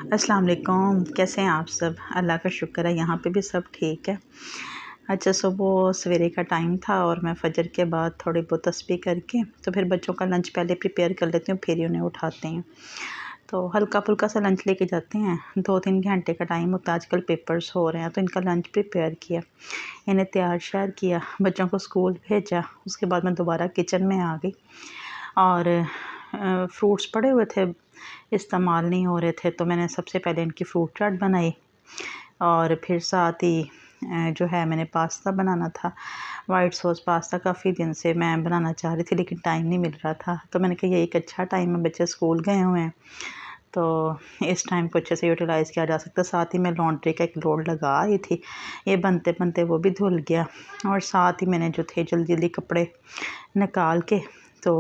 अस्सलाम वालेकुम। कैसे हैं आप सब? अल्लाह का शुक्र है, यहाँ पे भी सब ठीक है। अच्छा, सुबह सवेरे का टाइम था और मैं फ़जर के बाद थोड़ी बहुत तस्बीह करके तो फिर बच्चों का लंच पहले प्रिपेयर कर लेती हूँ, फिर ही उन्हें उठाते हैं। तो हल्का फुल्का सा लंच लेके जाते हैं। 2-3 घंटे का टाइम होता है, आजकल पेपर्स हो रहे हैं तो इनका लंच प्रिपेयर किया, इन्हें तैयार श्यार किया, बच्चों को स्कूल भेजा। उसके बाद मैं दोबारा किचन में आ गई और फ्रूट्स पड़े हुए थे, इस्तेमाल नहीं हो रहे थे, तो मैंने सबसे पहले इनकी फ्रूट चाट बनाई और फिर साथ ही जो है मैंने पास्ता बनाना था, वाइट सॉस पास्ता। काफ़ी दिन से मैं बनाना चाह रही थी लेकिन टाइम नहीं मिल रहा था, तो मैंने कहा ये एक अच्छा टाइम है, बच्चे स्कूल गए हुए हैं तो इस टाइम को अच्छे से यूटिलाइज़ किया जा सकता है। साथ ही मैं लॉन्ड्री का एक लोड लगा आई थी, ये बनते बनते वो भी धुल गया और साथ ही मैंने जो थे जल्दी जल्दी कपड़े निकाल के तो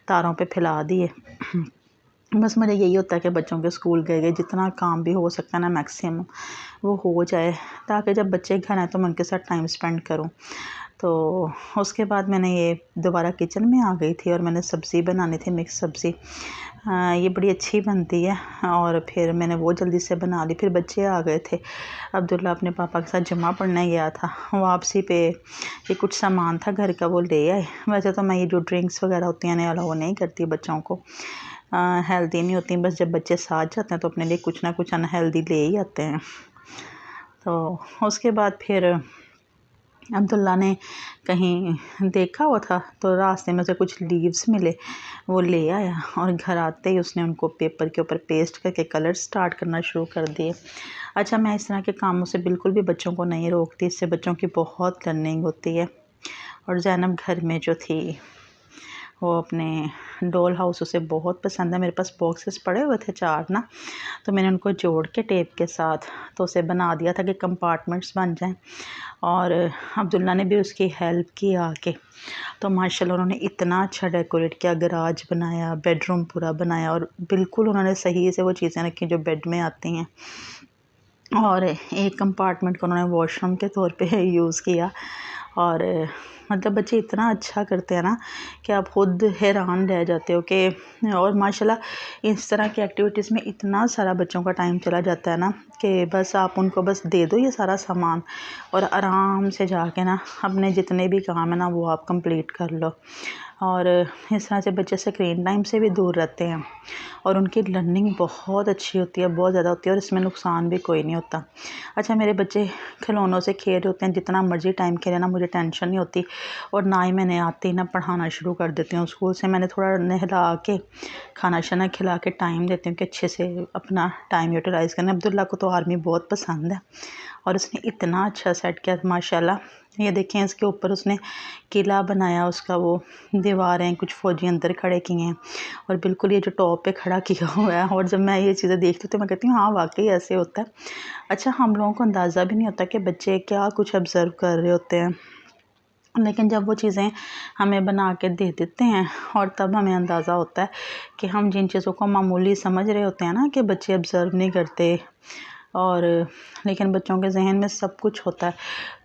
तारों पे फैला दिए। बस मुझे यही होता है कि बच्चों के स्कूल गए जितना काम भी हो सकता है ना मैक्सिमम वो हो जाए, ताकि जब बच्चे घर आए तो मैं उनके साथ टाइम स्पेंड करूं। तो उसके बाद मैंने ये दोबारा किचन में आ गई थी और मैंने सब्ज़ी बनानी थी, मिक्स सब्ज़ी। ये बड़ी अच्छी बनती है और फिर मैंने वो जल्दी से बना ली। फिर बच्चे आ गए थे, अब्दुल्ला अपने पापा के साथ जुम्मा पढ़ने गया था, वापसी पे ये कुछ सामान था घर का वो ले आए। वैसे तो मैं ये जो ड्रिंक्स वगैरह होती हैं अलाउ नहीं करती बच्चों को, हेल्दी नहीं होती, बस जब बच्चे साथ जाते हैं तो अपने लिए कुछ ना कुछ अनहेल्दी ले ही आते हैं। तो उसके बाद फिर अब्दुल्ला ने कहीं देखा हुआ था तो रास्ते में से कुछ लीव्स मिले, वो ले आया और घर आते ही उसने उनको पेपर के ऊपर पेस्ट करके कलर स्टार्ट करना शुरू कर दिए। अच्छा, मैं इस तरह के कामों से बिल्कुल भी बच्चों को नहीं रोकती, इससे बच्चों की बहुत लर्निंग होती है। और ज़ैनब घर में जो थी वो अपने डॉल हाउस उसे बहुत पसंद है। मेरे पास बॉक्सेस पड़े हुए थे 4 ना, तो मैंने उनको जोड़ के टेप के साथ तो उसे बना दिया था कि कंपार्टमेंट्स बन जाएं। और अब्दुल्ला ने भी उसकी हेल्प की आके, तो माशाल्लाह उन्होंने इतना अच्छा डेकोरेट किया, गराज बनाया, बेडरूम पूरा बनाया और बिल्कुल उन्होंने सही से वो चीज़ें रखी जो बेड में आती हैं। और एक कंपार्टमेंट को उन्होंने वॉशरूम के तौर पे यूज़ किया। और मतलब बच्चे इतना अच्छा करते हैं ना कि आप खुद हैरान रह जाते हो कि, और माशाल्लाह इस तरह की एक्टिविटीज़ में इतना सारा बच्चों का टाइम चला जाता है ना कि बस आप उनको बस दे दो ये सारा सामान और आराम से जाके ना अपने जितने भी काम है ना वो आप कंप्लीट कर लो। और इस तरह से बच्चे स्क्रीन टाइम से भी दूर रहते हैं और उनकी लर्निंग बहुत अच्छी होती है, बहुत ज़्यादा होती है और इसमें नुकसान भी कोई नहीं होता। अच्छा, मेरे बच्चे खिलौनों से खेल रहे होते हैं, जितना मर्ज़ी टाइम खेले ना मुझे टेंशन नहीं होती। और ना ही मैंने आते ही ना पढ़ाना शुरू कर देती हूँ स्कूल से, मैंने थोड़ा नहला के खाना शाना खिला के टाइम देती हूँ कि अच्छे से अपना टाइम यूटिलाइज़ करना। अब्दुल्ला को तो आर्मी बहुत पसंद है और उसने इतना अच्छा सेट किया माशाल्लाह। ये देखें, इसके ऊपर उसने किला बनाया, उसका वो दीवारें कुछ फ़ौजी अंदर खड़े किए हैं और बिल्कुल ये जो टॉप पे खड़ा किया हुआ है। और जब मैं ये चीज़ें देखती हूँ तो मैं कहती हूँ हाँ वाकई ऐसे होता है। अच्छा, हम लोगों को अंदाज़ा भी नहीं होता कि बच्चे क्या कुछ ऑब्ज़र्व कर रहे होते हैं, लेकिन जब वो चीज़ें हमें बना के दे देते हैं और तब हमें अंदाज़ा होता है कि हम जिन चीज़ों को मामूली समझ रहे होते हैं ना कि बच्चे ऑब्ज़र्व नहीं करते, और लेकिन बच्चों के जहन में सब कुछ होता है।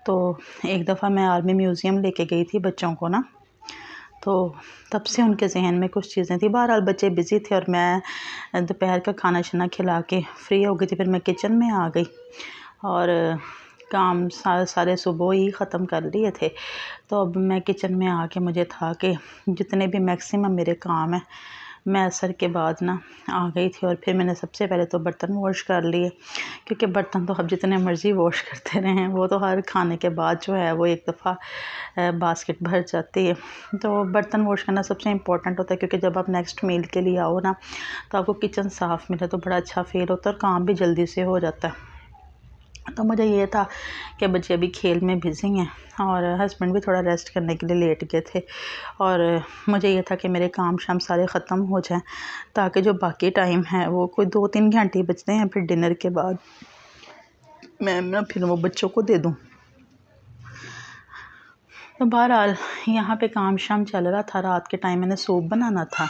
तो एक दफ़ा मैं आर्मी म्यूज़ियम लेके गई थी बच्चों को ना, तो तब से उनके जहन में कुछ चीज़ें थी। बहरहाल बच्चे बिज़ी थे और मैं दोपहर का खाना शाना खिला के फ्री हो गई थी। फिर मैं किचन में आ गई और काम सारे सुबह ही ख़त्म कर लिए थे। तो अब मैं किचन में आके मुझे था कि जितने भी मैक्सिमम मेरे काम हैं मैं असर के बाद ना आ गई थी और फिर मैंने सबसे पहले तो बर्तन वॉश कर लिए, क्योंकि बर्तन तो अब जितने मर्ज़ी वॉश करते रहें वो तो हर खाने के बाद जो है वो एक दफ़ा बास्केट भर जाती है। तो बर्तन वॉश करना सबसे इम्पोर्टेंट होता है, क्योंकि जब आप नेक्स्ट मील के लिए आओ ना तो आपको किचन साफ़ मिले तो बड़ा अच्छा फ़ील होता है और काम भी जल्दी से हो जाता है। तो मुझे ये था कि बच्चे अभी खेल में बिज़ी हैं और हस्बैंड भी थोड़ा रेस्ट करने के लिए लेट गए थे और मुझे ये था कि मेरे काम शाम सारे ख़त्म हो जाएं, ताकि जो बाकी टाइम है वो कोई 2-3 घंटे बचते हैं फिर डिनर के बाद मैं ना फिर वो बच्चों को दे दूँ। तो बहरहाल यहाँ पे काम शाम चल रहा था। रात के टाइम मैंने सूप बनाना था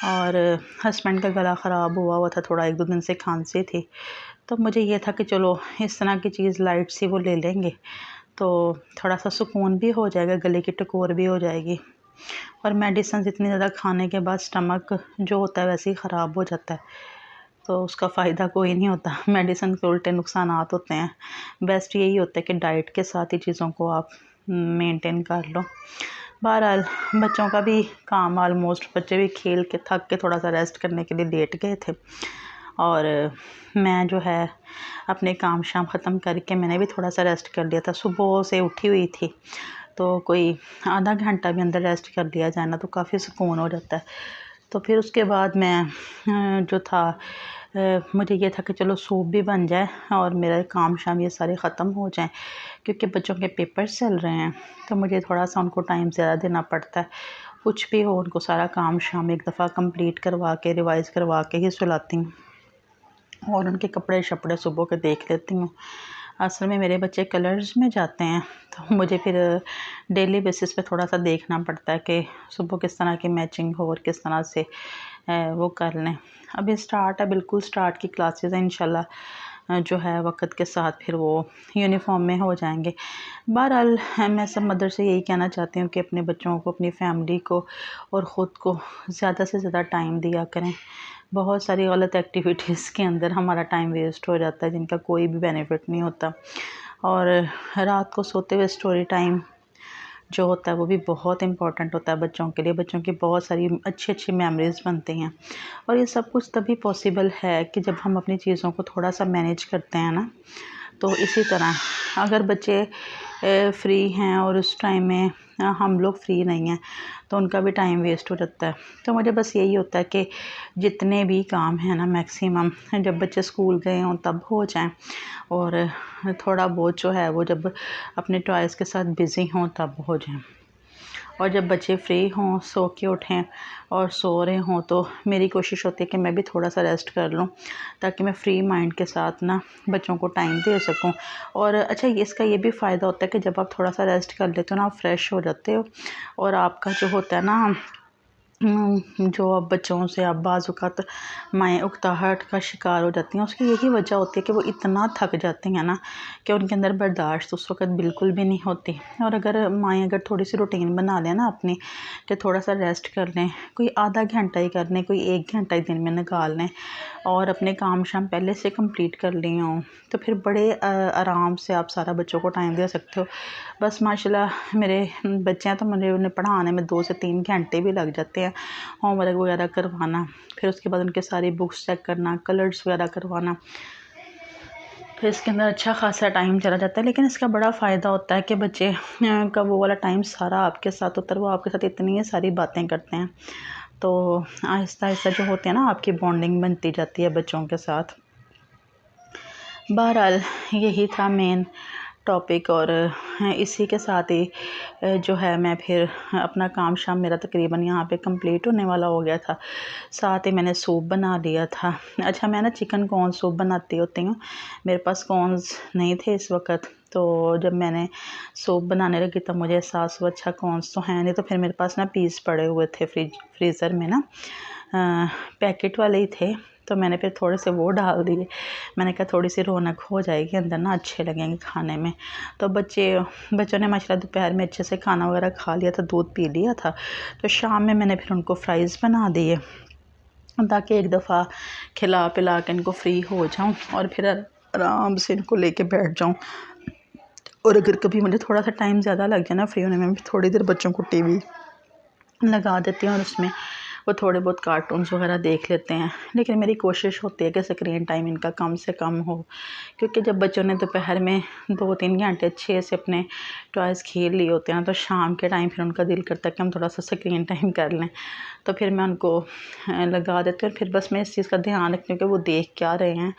और हस्बैंड का गला ख़राब हुआ था थोड़ा, 1-2 दिन से खांसी थी, तो मुझे ये था कि चलो इस तरह की चीज़ लाइट सी वो ले लेंगे तो थोड़ा सा सुकून भी हो जाएगा, गले की टकोर भी हो जाएगी। और मेडिसिन इतनी ज़्यादा खाने के बाद स्टमक जो होता है वैसे ही ख़राब हो जाता है। तो उसका फ़ायदा कोई नहीं होता, मेडिसिन के उल्टे नुकसानात होते हैं। बेस्ट यही होता है कि डाइट के साथ ही चीज़ों को आप मेंटेन कर लो। बहरहाल बच्चों का भी काम ऑलमोस्ट, बच्चे भी खेल के थक के थोड़ा सा रेस्ट करने के लिए लेट गए थे, और मैं जो है अपने काम शाम ख़त्म करके मैंने भी थोड़ा सा रेस्ट कर लिया था। सुबह से उठी हुई थी, तो कोई आधा घंटा भी अंदर रेस्ट कर लिया जाए ना तो काफ़ी सुकून हो जाता है। तो फिर उसके बाद मैं जो था मुझे ये था कि चलो सूप भी बन जाए और मेरा काम शाम ये सारे ख़त्म हो जाएं, क्योंकि बच्चों के पेपर्स चल रहे हैं तो मुझे थोड़ा सा उनको टाइम ज़्यादा देना पड़ता है। कुछ भी हो, उनको सारा काम शाम एक दफ़ा कंप्लीट करवा के रिवाइज़ करवा के ही सुलाती हूँ, और उनके कपड़े शपड़े सुबह के देख लेती हूँ। असल में मेरे बच्चे कलर्स में जाते हैं, तो मुझे फिर डेली बेसिस पे थोड़ा सा देखना पड़ता है कि सुबह किस तरह की मैचिंग हो और किस तरह से वो कर लें। अभी स्टार्ट है, बिल्कुल स्टार्ट की क्लासेस हैं, इंशाल्लाह जो है वक्त के साथ फिर वो यूनिफॉर्म में हो जाएंगे। बहरहाल मैं सब मदर से यही कहना चाहती हूँ कि अपने बच्चों को, अपनी फैमिली को और ख़ुद को ज़्यादा से ज़्यादा टाइम दिया करें। बहुत सारी गलत एक्टिविटीज़ के अंदर हमारा टाइम वेस्ट हो जाता है जिनका कोई भी बेनिफिट नहीं होता, और रात को सोते हुए स्टोरी टाइम जो होता है वो भी बहुत इम्पॉर्टेंट होता है बच्चों के लिए। बच्चों की बहुत सारी अच्छी अच्छी मेमोरीज़ बनती हैं, और ये सब कुछ तभी पॉसिबल है कि जब हम अपनी चीज़ों को थोड़ा सा मैनेज करते हैं ना। तो इसी तरह अगर बच्चे फ्री हैं और उस टाइम में हम लोग फ्री नहीं हैं तो उनका भी टाइम वेस्ट हो जाता है। तो मुझे बस यही होता है कि जितने भी काम हैं ना मैक्सिमम जब बच्चे स्कूल गए हों तब हो जाएं, और थोड़ा बहुत जो है वो जब अपने टॉयज़ के साथ बिज़ी हों तब हो जाएं, और जब बच्चे फ्री हों, सो के उठें और सो रहे हों, तो मेरी कोशिश होती है कि मैं भी थोड़ा सा रेस्ट कर लूं, ताकि मैं फ्री माइंड के साथ ना बच्चों को टाइम दे सकूं। और अच्छा, इसका ये भी फ़ायदा होता है कि जब आप थोड़ा सा रेस्ट कर लेते हो ना, आप फ्रेश हो जाते हो, और आपका जो होता है ना जो अब बच्चों से आप बाज़ औक़ात माएँ उकताहट का शिकार हो जाती हैं, उसकी यही वजह होती है कि वो इतना थक जाती हैं ना कि उनके अंदर बर्दाश्त उस वक़्त बिल्कुल भी नहीं होती। और अगर माएँ अगर थोड़ी सी रूटीन बना लें ना अपनी, कि थोड़ा सा रेस्ट कर लें, कोई आधा घंटा ही कर लें, कोई 1 घंटा ही दिन में निकाल लें, और अपने काम शाम पहले से कंप्लीट कर लिए हों, तो फिर बड़े आराम से आप सारा बच्चों को टाइम दे सकते हो। बस माशाल्लाह मेरे बच्चे हैं तो मुझे उन्हें पढ़ाने में 2 से 3 घंटे भी लग जाते हैं। होमवर्क वगैरह करवाना, फिर उसके बाद उनके सारी बुक्स चेक करना, कलर्स वगैरह करवाना, फिर इसके अंदर अच्छा खासा टाइम चला जाता है। लेकिन इसका बड़ा फ़ायदा होता है कि बच्चे का वो वाला टाइम सारा आपके साथ होता है, वो आपके साथ इतनी सारी बातें करते हैं, तो आहिस्ता आहिस्ता जो होते हैं ना आपकी बॉन्डिंग बनती जाती है बच्चों के साथ। बहरहाल यही था मेन टॉपिक, और इसी के साथ ही जो है मैं फिर अपना काम शाम मेरा तकरीबन यहाँ पे कंप्लीट होने वाला हो गया था। साथ ही मैंने सूप बना लिया था। अच्छा, मैं ना चिकन कॉर्न सूप बनाती होती हूँ, मेरे पास कॉर्न्स नहीं थे इस वक्त, तो जब मैंने सूप बनाने लगी तब मुझे एहसास हुआ अच्छा कॉर्न्स तो हैं नहीं, तो फिर मेरे पास ना पीस पड़े हुए थे फ्रीज़र में ना, पैकेट वाले ही थे, तो मैंने फिर थोड़े से वो डाल दिए। मैंने कहा थोड़ी सी रौनक हो जाएगी अंदर ना, अच्छे लगेंगे खाने में। तो बच्चों ने माशाल्लाह दोपहर में अच्छे से खाना वगैरह खा लिया था, दूध पी लिया था, तो शाम में मैंने फिर उनको फ्राइज़ बना दिए, ताकि एक दफ़ा खिला पिला के इनको फ्री हो जाऊँ और फिर आराम से इनको लेके बैठ जाऊँ। और अगर कभी मुझे थोड़ा सा टाइम ज़्यादा लग जाए ना फ्री होने में, थोड़ी देर बच्चों को टीवी लगा देती हूँ और उसमें वो थोड़े बहुत कार्टून्स वगैरह देख लेते हैं। लेकिन मेरी कोशिश होती है कि स्क्रीन टाइम इनका कम से कम हो, क्योंकि जब बच्चों ने दोपहर में 2-3 घंटे अच्छे से अपने टॉयज़ खेल लिए होते हैं तो शाम के टाइम फिर उनका दिल करता है कि हम थोड़ा सा स्क्रीन टाइम कर लें, तो फिर मैं उनको लगा देती हूँ। फिर बस मैं इस चीज़ का ध्यान रखती हूँ कि वो देख क्या रहे हैं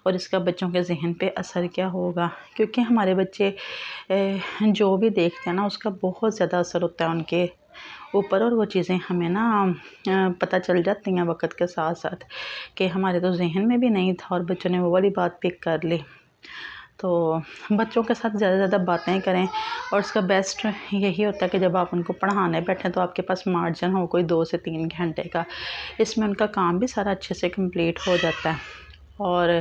और इसका बच्चों के जहन पे असर क्या होगा, क्योंकि हमारे बच्चे जो भी देखते हैं ना उसका बहुत ज़्यादा असर होता है उनके ऊपर, और वो चीज़ें हमें ना पता चल जाती हैं वक्त के साथ साथ कि हमारे तो जहन में भी नहीं था और बच्चों ने वो वाली बात पिक कर ली। तो बच्चों के साथ ज़्यादा से ज़्यादा बातें करें, और उसका बेस्ट यही होता है कि जब आप उनको पढ़ाने बैठें तो आपके पास मार्जिन हो कोई 2 से 3 घंटे का, इसमें उनका काम भी सारा अच्छे से कंप्लीट हो जाता है और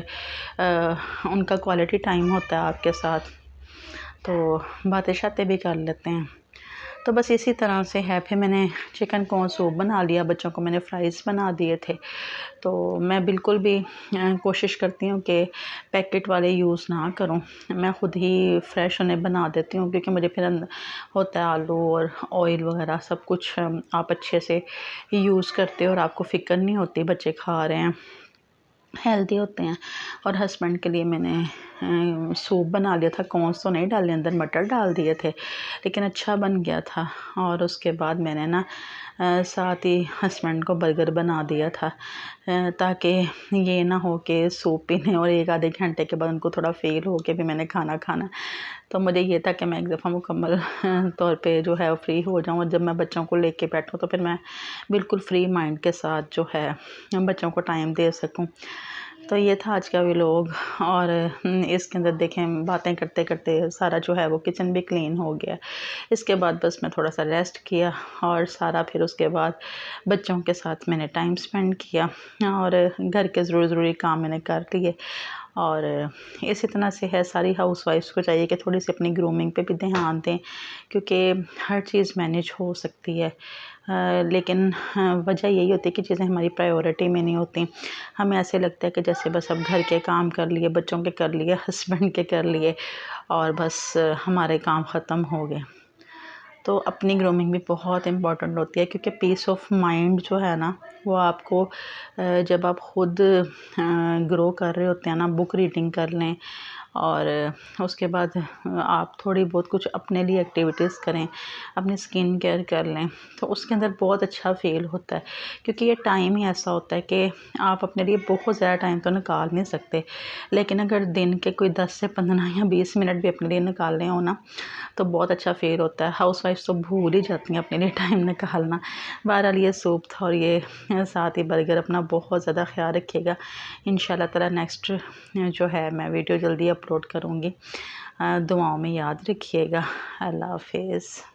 उनका क्वालिटी टाइम होता है आपके साथ, तो बातें शातें भी कर लेते हैं। तो बस इसी तरह से है। फिर मैंने चिकन कॉर्न सूप बना लिया, बच्चों को मैंने फ्राइज़ बना दिए थे। तो मैं बिल्कुल भी कोशिश करती हूँ कि पैकेट वाले यूज़ ना करूँ, मैं ख़ुद ही फ्रेश उन्हें बना देती हूँ, क्योंकि मुझे फिर होता है आलू और ऑयल वगैरह सब कुछ आप अच्छे से यूज़ करते हो और आपको फ़िक्र नहीं होती बच्चे खा रहे हैं, हेल्दी होते हैं। और हस्बैंड के लिए मैंने सूप बना लिया था, कॉर्न्स तो नहीं डाले अंदर, मटर डाल दिए थे, लेकिन अच्छा बन गया था। और उसके बाद मैंने ना साथ ही हस्बैंड को बर्गर बना दिया था, ताकि ये ना हो कि सूप पीने और एक आधे घंटे के बाद उनको थोड़ा फ़ील हो कि भी मैंने खाना खाना। तो मुझे ये था कि मैं एक दफ़ा मुकम्मल तौर पे जो है फ्री हो जाऊँ, और जब मैं बच्चों को लेके बैठूँ तो फिर मैं बिल्कुल फ्री माइंड के साथ जो है बच्चों को टाइम दे सकूँ। तो ये था आज का व्लॉग। और इसके अंदर देखें बातें करते करते सारा जो है वो किचन भी क्लीन हो गया। इसके बाद बस मैं थोड़ा सा रेस्ट किया, और सारा फिर उसके बाद बच्चों के साथ मैंने टाइम स्पेंड किया, और घर के ज़रूरी काम मैंने कर लिए। और इसी तरह से है, सारी हाउसवाइफ्स को चाहिए कि थोड़ी सी अपनी ग्रूमिंग पे भी ध्यान दें, क्योंकि हर चीज़ मैनेज हो सकती है, लेकिन वजह यही होती है कि चीज़ें हमारी प्रायोरिटी में नहीं होती। हमें ऐसे लगता है कि जैसे बस अब घर के काम कर लिए, बच्चों के कर लिए, हस्बैंड के कर लिए, और बस हमारे काम ख़त्म हो गए। तो अपनी ग्रूमिंग भी बहुत इम्पॉर्टेंट होती है, क्योंकि पीस ऑफ माइंड जो है ना वो आपको जब आप ख़ुद ग्रो कर रहे होते हैं ना, बुक रीडिंग कर लें, और उसके बाद आप थोड़ी बहुत कुछ अपने लिए एक्टिविटीज़ करें, अपनी स्किन केयर कर लें, तो उसके अंदर बहुत अच्छा फ़ील होता है। क्योंकि ये टाइम ही ऐसा होता है कि आप अपने लिए बहुत ज़्यादा टाइम तो निकाल नहीं सकते, लेकिन अगर दिन के कोई 10 से 15 या 20 मिनट भी अपने लिए निकालने हो ना, तो बहुत अच्छा फ़ील होता है। हाउसवाइफ्स तो भूल ही जाती हैं अपने लिए टाइम निकालना। बहरहाल ये सूप था, और ये साथ ही बर्गर। अपना बहुत ज़्यादा ख्याल रखिएगा। इंशाल्लाह ताला नेक्स्ट जो है मैं वीडियो जल्दी अपलोड करूँगी। दुआओं में याद रखिएगा। अल्लाह हाफ़िज़।